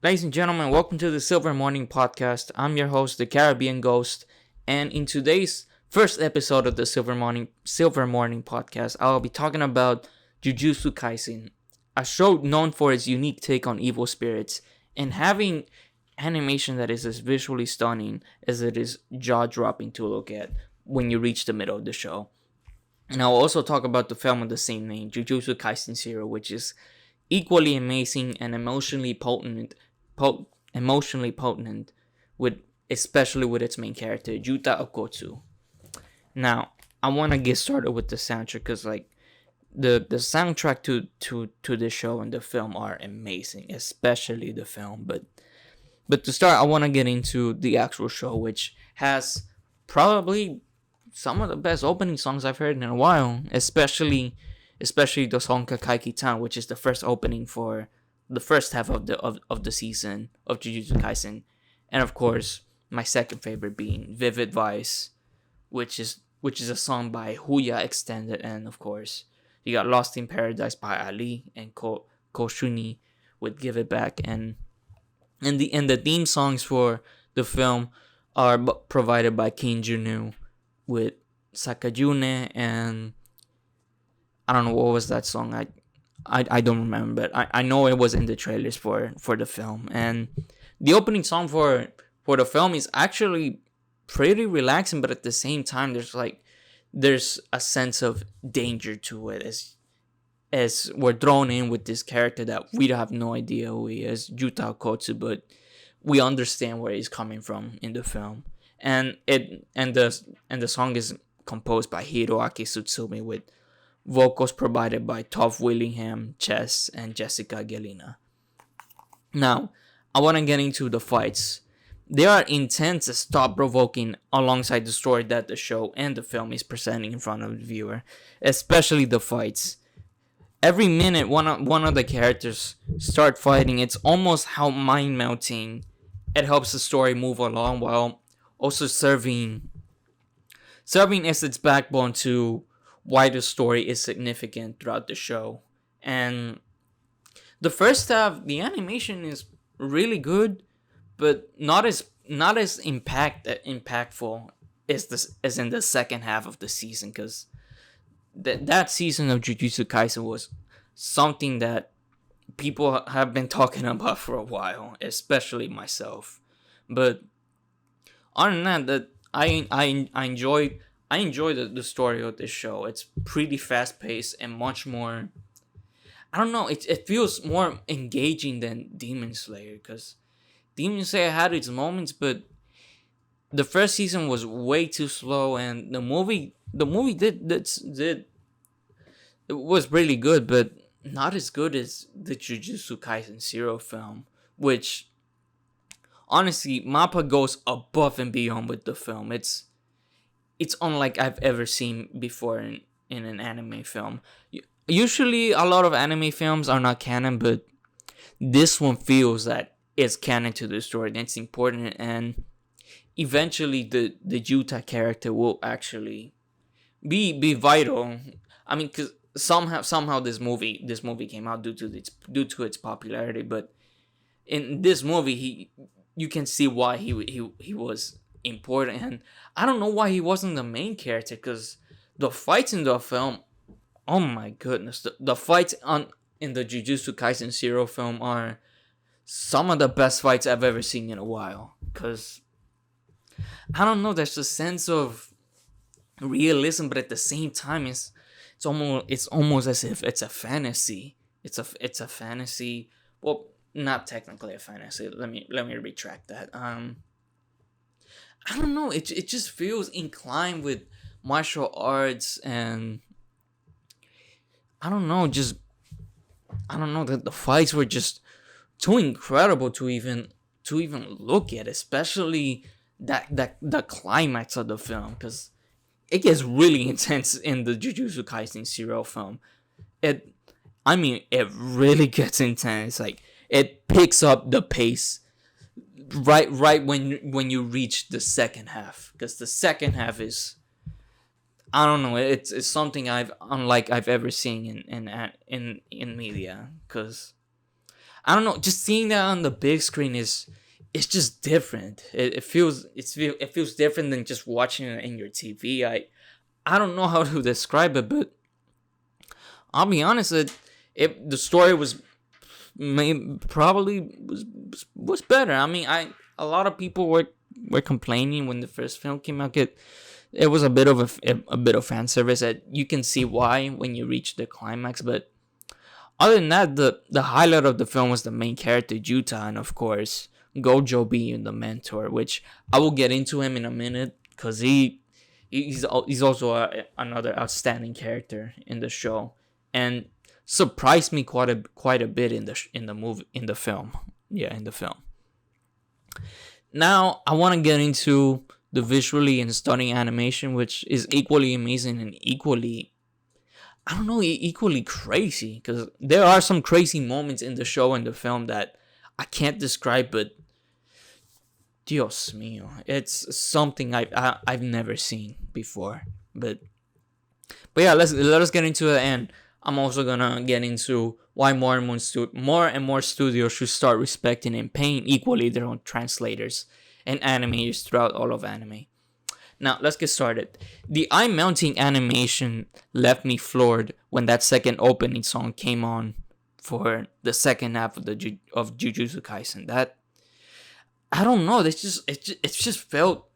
Ladies and gentlemen, welcome to the Silver Morning Podcast. I'm your host, the Caribbean Ghost, and in today's first episode of the Silver Morning Podcast, I'll be talking about Jujutsu Kaisen, a show known for its unique take on evil spirits and having animation that is as visually stunning as it is jaw-dropping to look at when you reach the middle of the show. And I'll also talk about the film of the same name, Jujutsu Kaisen 0, which is equally amazing and emotionally potent, with especially with its main character, Yuta Okotsu. Now, I want to get started with the soundtrack because the soundtrack to the show and the film are amazing, especially the film. But to start, I want to get into the actual show, which has probably some of the best opening songs I've heard in a while, especially the song Kakai-Kitan, which is the first opening for the first half of the season of Jujutsu Kaisen, and of course my second favorite being Vivid Vice, which is a song by Huya Extended, and of course you got Lost in Paradise by Ali and Koshuni with Give It Back, and the theme songs for the film are provided by King Junu with Sakajune, and I don't know what was that song. I don't remember, but I know it was in the trailers for the film. And the opening song for the film is actually pretty relaxing, but at the same time there's a sense of danger to it as we're thrown in with this character that we have no idea who he is, Yuta Okotsu, but we understand where he's coming from in the film. And the song is composed by Hiroaki Tsutsumi with vocals provided by Toph Willingham, Chess, and Jessica Gelina. Now, I want to get into the fights. They are intense and thought-provoking alongside the story that the show and the film is presenting in front of the viewer, especially the fights. Every minute one of the characters start fighting, it's almost how mind-melting it helps the story move along while also serving as its backbone to why the story is significant throughout the show. And the first half, the animation is really good, but not as impactful as in the second half of the season, because that season of Jujutsu Kaisen was something that people have been talking about for a while, especially myself. But other than that, I enjoy the story of this show. It's pretty fast paced and much more. I don't know. It feels more engaging than Demon Slayer, because Demon Slayer had its moments, but the first season was way too slow, and the movie did it was really good, but not as good as the Jujutsu Kaisen 0 film, which honestly Mappa goes above and beyond with the film. It's unlike I've ever seen before in an anime film. Usually, a lot of anime films are not canon, but this one feels that it's canon to the story. That's important, and eventually, the Yuta character will actually be vital. I mean, because somehow this movie came out due to its popularity, but in this movie, you can see why he was important, and I don't know why he wasn't the main character, because the fights in the film, oh my goodness, the fights in the Jujutsu Kaisen 0 film are some of the best fights I've ever seen in a while, because I don't know, there's a sense of realism, but at the same time it's almost as if it's a fantasy. It's a fantasy. Well, not technically a fantasy. Let me retract that. I don't know. It just feels inclined with martial arts, and I don't know. The fights were just too incredible to even look at, especially the climax of the film, because it gets really intense in the Jujutsu Kaisen 0 film. It really gets intense. Like, it picks up the pace right when you reach the second half, because the second half is, I don't know, it's something I've ever seen in media, because I don't know, just seeing that on the big screen is it's just different. It feels different than just watching it in your TV. I don't know how to describe it, but I'll be honest, the story was probably was better. I mean, a lot of people were complaining when the first film came out. It was a bit of a bit of fan service that you can see why when you reach the climax, but other than that, the highlight of the film was the main character Juta, and of course Gojo being the mentor, which I will get into him in a minute because he's also another outstanding character in the show, and surprised me quite a bit in the film. Yeah, in the film. Now I want to get into the visually and stunning animation, which is equally amazing and equally, I don't know, equally crazy. Because there are some crazy moments in the show and the film that I can't describe, but Dios mío, it's something I've never seen before. But yeah, let us get into it, and I'm also gonna get into why more and more studios should start respecting and paying equally their own translators and animators throughout all of anime. Now, let's get started. The eye mounting animation left me floored when that second opening song came on for the second half of of Jujutsu Kaisen. That, I don't know, it just felt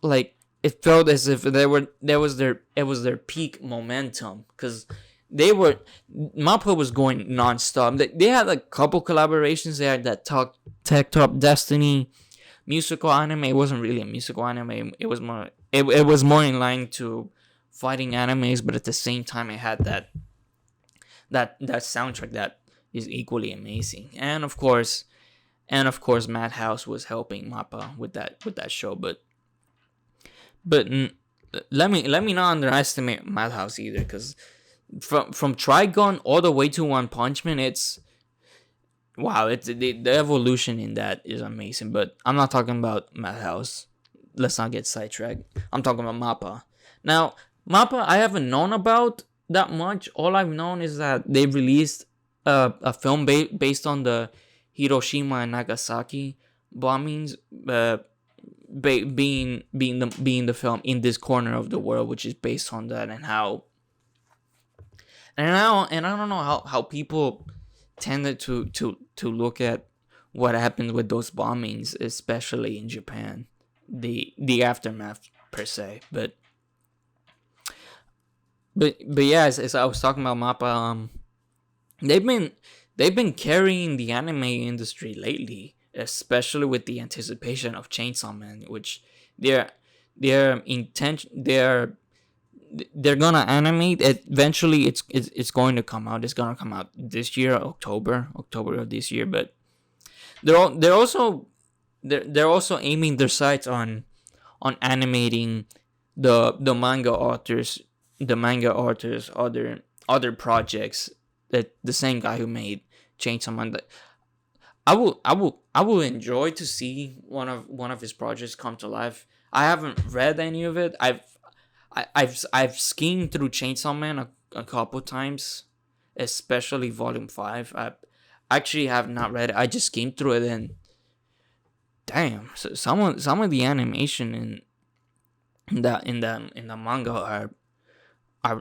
like it felt as if it was their peak momentum, because Mappa was going nonstop. They had a couple collaborations. They had that Tech Top Destiny musical anime. It wasn't really a musical anime. It was more in line to fighting animes, but at the same time it had that soundtrack that is equally amazing. And of course Madhouse was helping Mappa with that show, but let me not underestimate Madhouse either, because from Trigun all the way to One Punch Man, it's wow. It's the evolution in that is amazing. But I'm not talking about Madhouse. Let's not get sidetracked. I'm talking about Mappa. Now, Mappa I haven't known about that much. All I've known is that they released a film based on the Hiroshima and Nagasaki bombings. Being the film In This Corner of the World, which is based on that, and I don't know how people tended to look at what happened with those bombings, especially in Japan, the aftermath per se. But yeah, as I was talking about Mappa, they've been carrying the anime industry lately, especially with the anticipation of Chainsaw Man, which they're gonna animate. Eventually, it's going to come out. It's gonna come out this year, October of this year. But they're also aiming their sights on animating the manga authors other projects, that the same guy who made Chainsaw Man. I will enjoy to see one of his projects come to life. I haven't read any of it. I've skimmed through Chainsaw Man a couple times, especially Volume 5. I actually have not read it. I just skimmed through it, and damn, so some of the animation in the manga are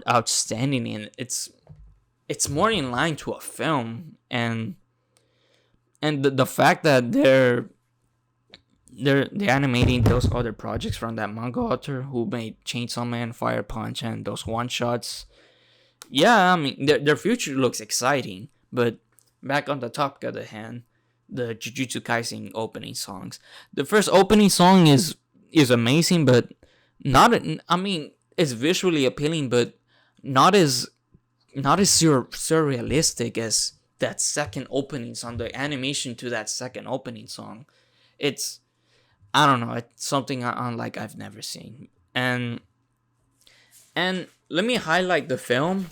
outstanding, and it's more in line to a film, and the fact that they're animating those other projects from that manga author who made Chainsaw Man, Fire Punch, and those one shots. Yeah, I mean their future looks exciting. But back on the topic of the hand, the Jujutsu Kaisen opening songs. The first opening song is amazing, but not. I mean, it's visually appealing, but not as surrealistic as that second opening song. The animation to that second opening song, it's, I don't know, it's something unlike I've never seen. And let me highlight the film,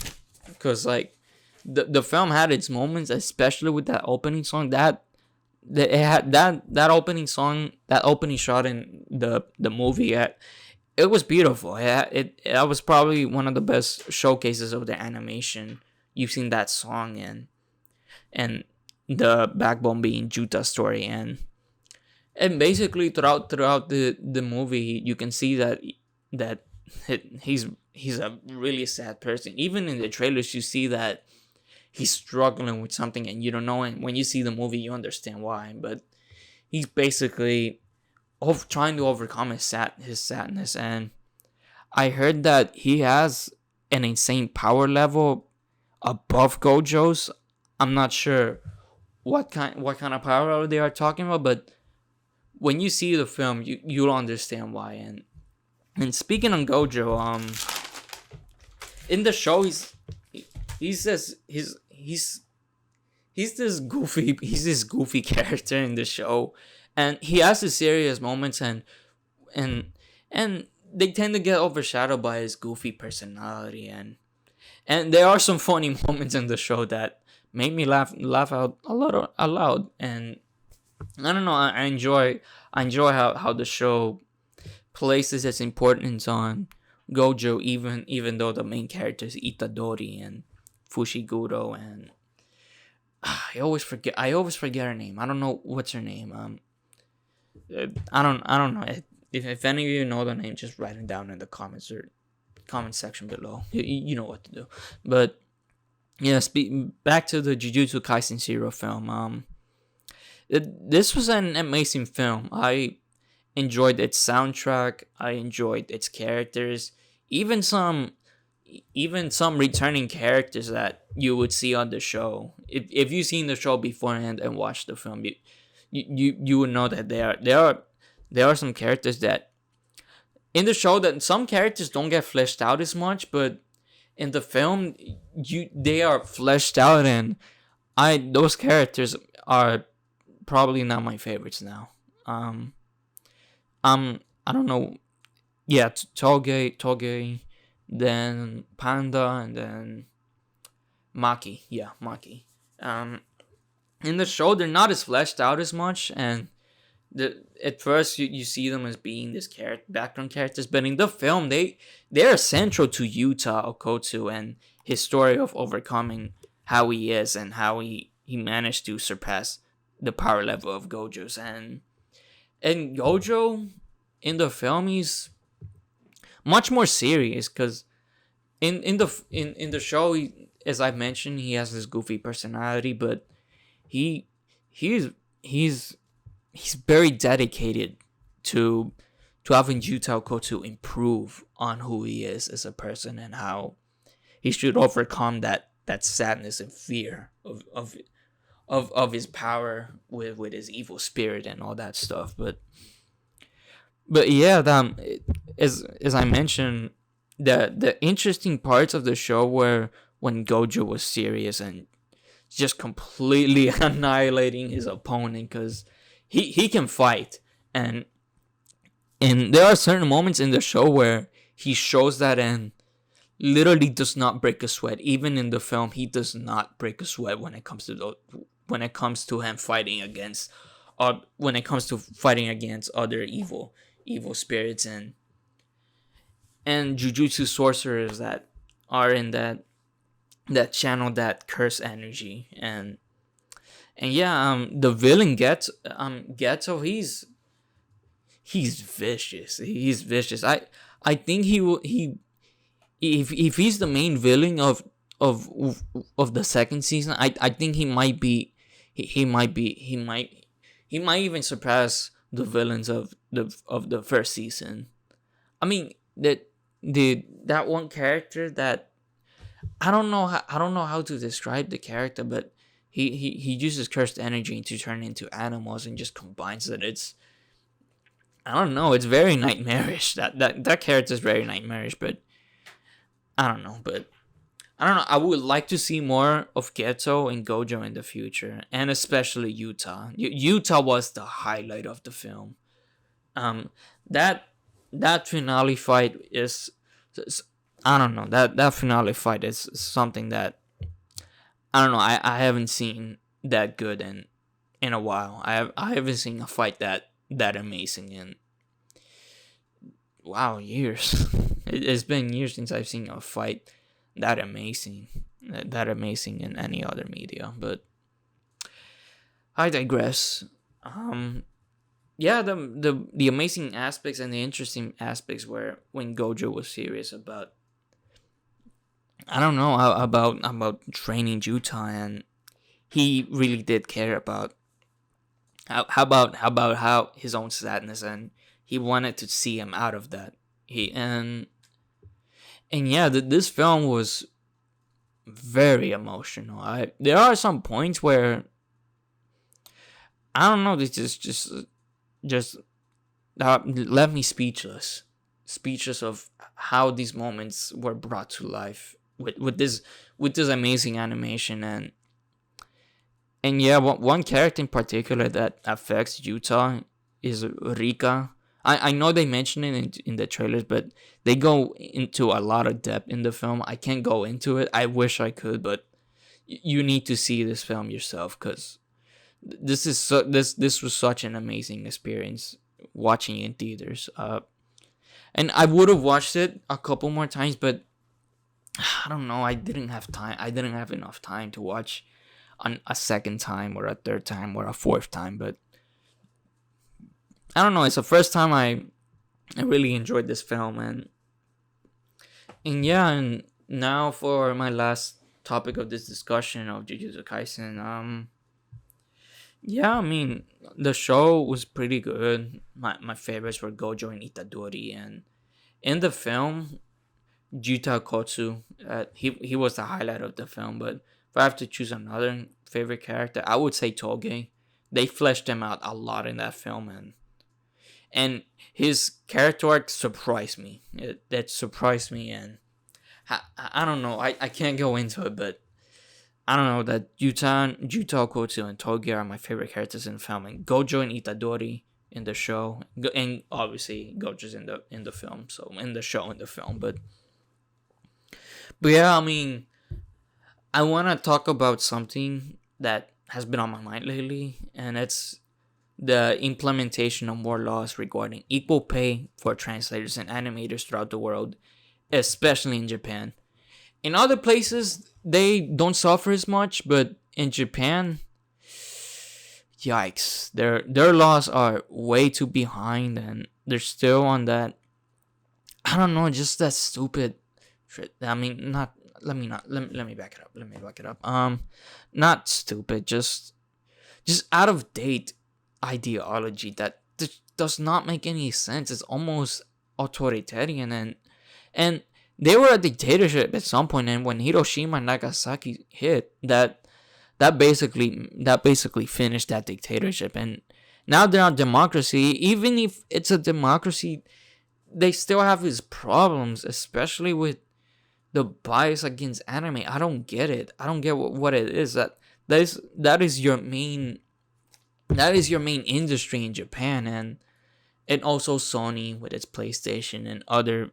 because like the film had its moments, especially with that opening song. That it had that opening song, that opening shot in the movie. It was beautiful. It was probably one of the best showcases of the animation using that song, and and the backbone being Juta's story. And basically throughout the movie, you can see that he's a really sad person. Even in the trailers, you see that he's struggling with something, and you don't know. And when you see the movie, you understand why. But he's basically trying to overcome his sadness. And I heard that he has an insane power level above Gojo's. I'm not sure what kind of power level they are talking about, but when you see the film, you'll understand why. And speaking on Gojo, in the show, he's this he's this goofy character in the show, and he has the serious moments, and and they tend to get overshadowed by his goofy personality, and there are some funny moments in the show that made me laugh out a lot aloud. And I don't know, I enjoy how the show places its importance on Gojo, even though the main characters Itadori and Fushiguro, and I always forget her name. I don't know what's her name. I don't know. If any of you know the name, just write it down in the comments or comment section below. You know what to do. But yeah, back to the Jujutsu Kaisen Zero film. This was an amazing film. I enjoyed its soundtrack. I enjoyed its characters. Even some returning characters that you would see on the show. If you've seen the show beforehand and watched the film, you would know that there are some characters that in the show that some characters don't get fleshed out as much, but in the film they are fleshed out, and those characters are probably not my favorites now. I don't know. Yeah, Toge, then Panda, and then Maki. Yeah, Maki. In the show, they're not as fleshed out as much, and at first you see them as being this background characters, but in the film they are central to Yuta Okotsu and his story of overcoming how he is and how he managed to surpass the power level of Gojo's. And Gojo in the film, he's much more serious, because in the show, as I mentioned, he has this goofy personality, but he's very dedicated to having Yuta Okotsu improve on who he is as a person, and how he should overcome that sadness and fear of his power with his evil spirit and all that stuff. But yeah, as I mentioned, the interesting parts of the show were when Gojo was serious and just completely annihilating his opponent, because he can fight, and there are certain moments in the show where he shows that and literally does not break a sweat. Even in the film, he does not break a sweat when it comes to him fighting against other evil spirits and Jujutsu sorcerers that are in that channel that curse energy. And yeah, the villain Geto, he's vicious. He's vicious. I think if he's the main villain of the second season, I think he might even surpass the villains of the first season. I mean, that one character that I don't know how to describe the character, but he uses cursed energy to turn into animals and just combines it. It's, I don't know, it's very nightmarish. That character is very nightmarish, but I don't know. I would like to see more of Geto and Gojo in the future, and especially Yuta. Yuta was the highlight of the film. That finale fight is, I don't know, that finale fight is something that I don't know. I haven't seen that good in a while. I haven't seen a fight that amazing in, wow, years. It's been years since I've seen a fight that amazing in any other media. But I digress. Yeah, the amazing aspects and the interesting aspects were when Gojo was serious about, I don't know, about training Juta, and he really did care about how about how his own sadness, and he wanted to see him out of that. He and yeah, this film was very emotional. There are some points where I don't know, this just left me speechless of how these moments were brought to life with this amazing animation. And yeah, one character in particular that affects Utah is Rika. I know they mention it in the trailers, but they go into a lot of depth in the film. I can't go into it. I wish I could, but you need to see this film yourself, because this was such an amazing experience watching it in theaters. And I would have watched it a couple more times, but I don't know. I didn't have time. I didn't have enough time to watch on a second time or a third time or a fourth time. But I don't know. It's the first time I really enjoyed this film, and yeah. And now for my last topic of this discussion of Jujutsu Kaisen. Yeah, I mean, the show was pretty good. My favorites were Gojo and Itadori, and in the film, Juta Kotsu. He was the highlight of the film. But if I have to choose another favorite character, I would say Toge. They fleshed him out a lot in that film, and his character arc surprised me. That surprised me, and I don't know. I can't go into it, but I don't know that Juta Kotsu and Toge are my favorite characters in the film, and Gojo and Itadori in the show, and obviously Gojo's in the film. So in the show, in the film, but yeah, I mean, I want to talk about something that has been on my mind lately, and it's the implementation of more laws regarding equal pay for translators and animators throughout the world, especially in Japan. In other places, they don't suffer as much, but in Japan, yikes, their laws are way too behind, and they're still on that. I don't know, just that stupid. I mean, not. Let me back it up. Let me back it up. Not stupid, just out of date ideology that does not make any sense. It's almost authoritarian, and they were a dictatorship at some point, and when Hiroshima and Nagasaki hit, that basically finished that dictatorship, and now they're a democracy. Even if it's a democracy, they still have its problems, especially with the bias against anime. I don't get it. I don't get what it is. That is your main industry in Japan, and also Sony with its PlayStation and other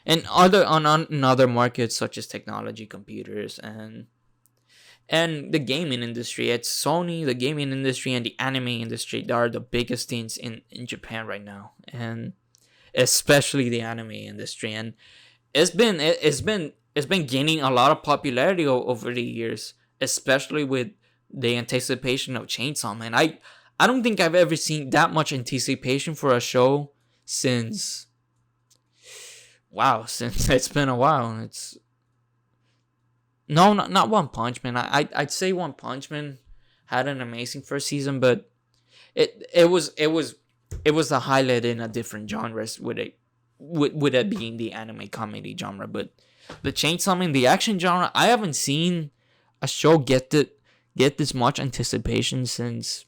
in other markets such as technology, computers, and the gaming industry. It's Sony, the gaming industry, and the anime industry that are the biggest things in Japan right now, and especially the anime industry. And it's been gaining a lot of popularity over the years, especially with the anticipation of Chainsaw Man. I don't think I've ever seen that much anticipation for a show since it's been a while. It's no, not One Punch Man. I'd say One Punch Man had an amazing first season, but it was a highlight in a different genres with it being the anime comedy genre. But the Chainsaw Man, the action genre, I haven't seen a show get this much anticipation since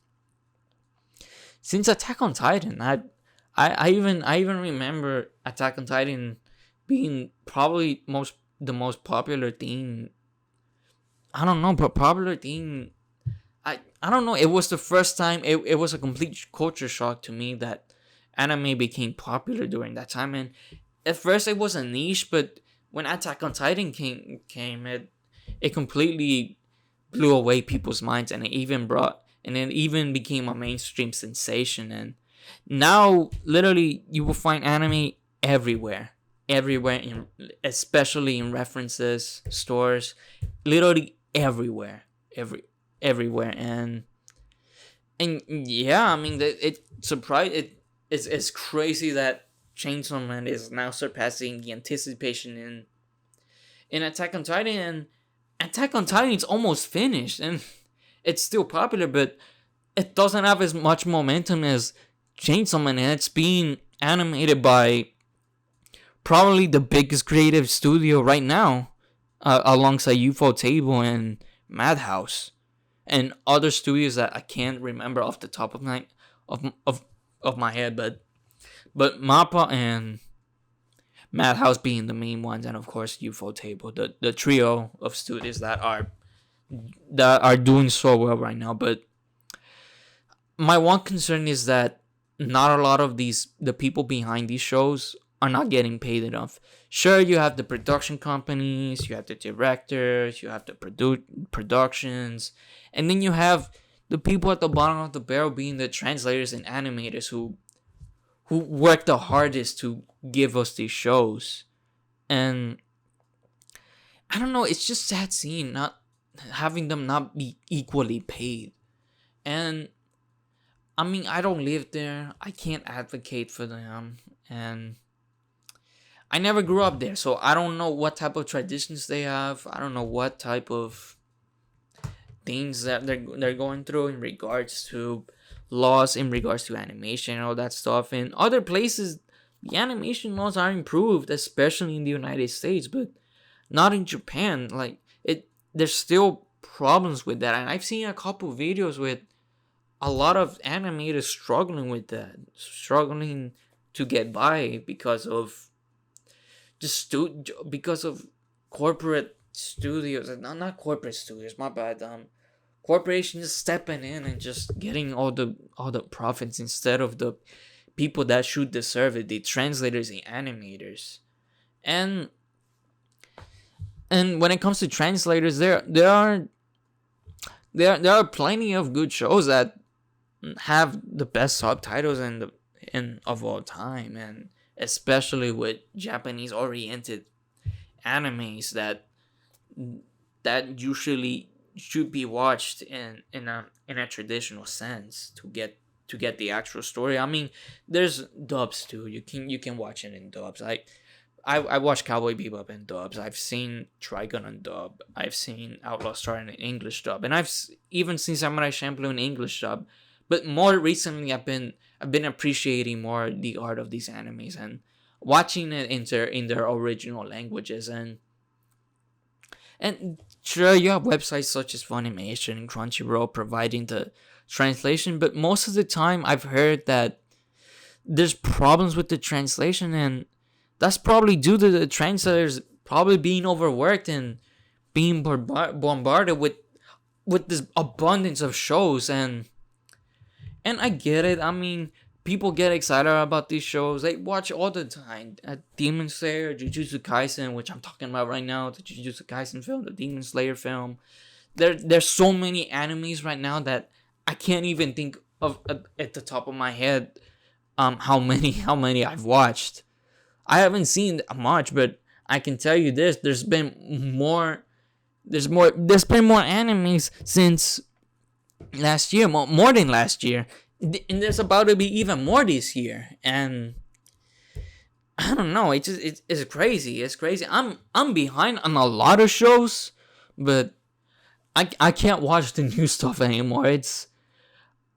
Attack on Titan. I even remember Attack on Titan being probably the most popular thing. I don't know, but popular thing. I don't know. It was the first time. It was a complete culture shock to me that anime became popular during that time. And at first it was a niche, but when Attack on Titan came, it completely blew away people's minds, and it even became a mainstream sensation. And now literally you will find anime everywhere, especially in references stores, literally everywhere. And And yeah, I mean, it's crazy that Chainsaw Man is now surpassing the anticipation in Attack on Titan, and Attack on Titan is almost finished, and it's still popular, but it doesn't have as much momentum as Chainsaw Man, and it's being animated by probably the biggest creative studio right now, alongside UFO Table and Madhouse, and other studios that I can't remember off the top of my head, but Mappa and Madhouse being the main ones, and of course UFO Table, the trio of studios that are doing so well right now. But my one concern is that not a lot of the people behind these shows are not getting paid enough. Sure, you have the production companies, you have the directors, you have the productions, and then you have the people at the bottom of the barrel being the translators and animators who work the hardest to give us these shows. And I don't know, it's just sad seeing not having them not be equally paid. And I mean, I don't live there. I can't advocate for them, and I never grew up there, so I don't know what type of traditions they have. I don't know what type of things that they're going through in regards to laws, in regards to animation and all that stuff. In other places, the animation laws are improved, especially in the United States, but not in Japan. Like there's still problems with that, and I've seen a couple videos with a lot of animators struggling with that, struggling to get by because of because of corporate studios, not corporate studios, my bad. Corporations stepping in and just getting all the profits instead of the people that should deserve it, the translators and animators. And when it comes to translators, there are plenty of good shows that have the best subtitles and of all time, and especially with Japanese oriented animes that usually should be watched in a traditional sense to get the actual story. I mean, there's dubs too. You can watch it in dubs. I watched Cowboy Bebop in dubs. I've seen Trigun in dub. I've seen Outlaw Star in English dub, and I've even seen Samurai Champloo in English dub. But more recently, I've been appreciating more the art of these animes and watching it in their original languages. And sure, you have websites such as Funimation and Crunchyroll providing the translation, but most of the time I've heard that there's problems with the translation, and that's probably due to the translators probably being overworked and being bombarded with this abundance of shows. And I get it. I mean, people get excited about these shows. They watch all the time. Demon Slayer, Jujutsu Kaisen, which I'm talking about right now, the Jujutsu Kaisen film, the Demon Slayer film. There's so many animes right now that I can't even think of at the top of my head how many I've watched. I haven't seen much, but I can tell you this: there's been more animes since last year, more than last year, and there's about to be even more this year. And I don't know, it's crazy. It's crazy. I'm behind on a lot of shows, but I can't watch the new stuff anymore.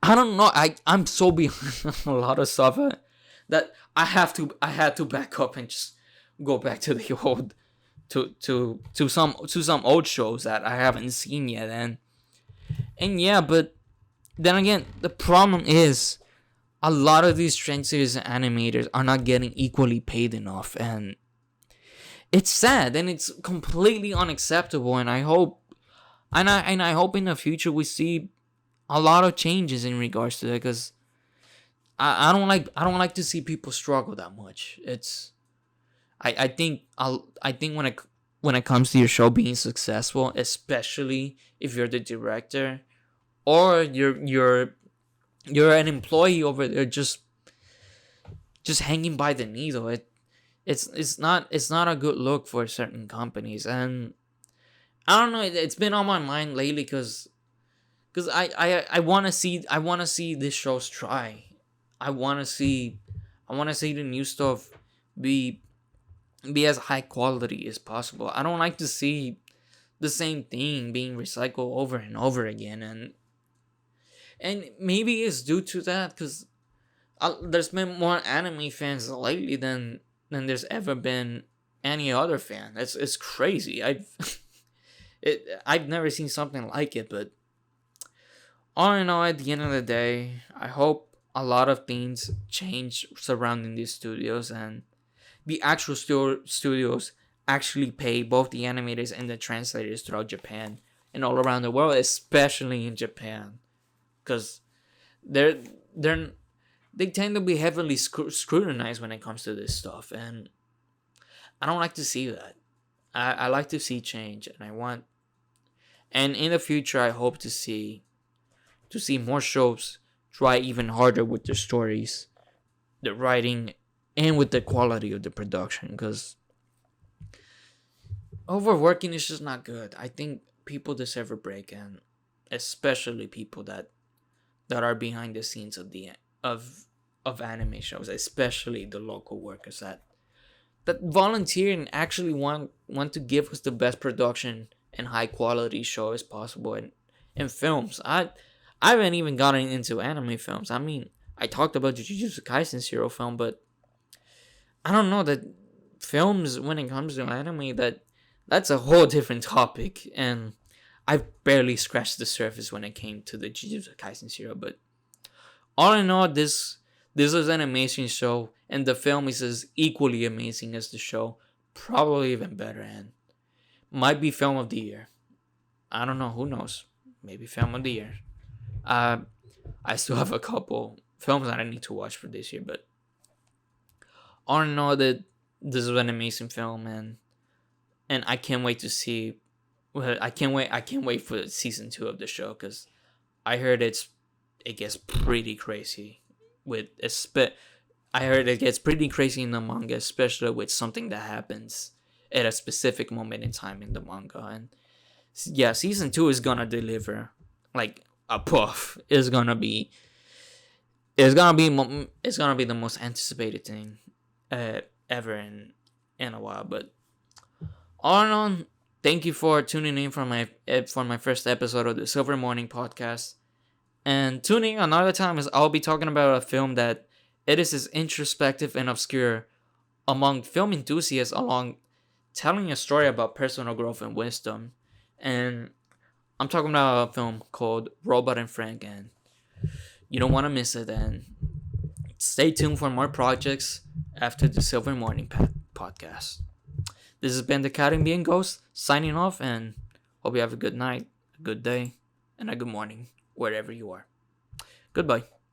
I don't know. I'm so behind on a lot of stuff that I had to back up and just go back to the old to some old shows that I haven't seen yet. And yeah, but then again, the problem is a lot of these translators and animators are not getting equally paid enough, and it's sad and it's completely unacceptable. And I hope in the future we see a lot of changes in regards to that, because I don't like to see people struggle that much. I think when it comes to your show being successful, especially if you're the director or you're an employee over there just hanging by the needle, it's not a good look for certain companies. And I don't know, it's been on my mind lately because Because I want to see this shows try. I want to see the new stuff be as high quality as possible. I don't like to see the same thing being recycled over and over again, and maybe it's due to that because there's been more anime fans lately than there's ever been any other fan. It's crazy. I've never seen something like it. But all in all, at the end of the day, I hope a lot of things change surrounding these studios, and the actual studios actually pay both the animators and the translators throughout Japan and all around the world, especially in Japan, because they're they tend to be heavily scrutinized when it comes to this stuff, and I don't like to see that. I like to see change, and in the future I hope to see more shows try even harder with their stories, the writing, and with the quality of the production, because overworking is just not good. I think people deserve a break, and especially people that are behind the scenes of anime shows, especially the local workers that volunteer and actually want to give us the best production and high quality show as possible in films. I haven't even gotten into anime films. I mean, I talked about the Jujutsu Kaisen Zero film, but I don't know that films, when it comes to anime, that's a whole different topic, and I've barely scratched the surface when it came to the Jujutsu Kaisen Zero. But all in all, this is an amazing show, and the film is as equally amazing as the show, probably even better, and might be film of the year. I don't know, who knows? Maybe film of the year. I still have a couple films that I need to watch for this year, but all in all, that this is an amazing film, and I can't wait to see. Well, I can't wait for season 2 of the show, because I heard it gets pretty crazy I heard it gets pretty crazy in the manga, especially with something that happens at a specific moment in time in the manga. And yeah, season 2 is gonna deliver like a puff. It's gonna be the most anticipated thing ever in a while. But all in all, thank you for tuning in for my first episode of the Silver Morning podcast. And tuning another time, as I'll be talking about a film that it is as introspective and obscure among film enthusiasts, along telling a story about personal growth and wisdom. And I'm talking about a film called Robot and Frank, and you don't want to miss it. And stay tuned for more projects after the Silver Morning podcast. This has been the Caribbean Ghost signing off, and hope you have a good night, a good day, and a good morning wherever you are. Goodbye.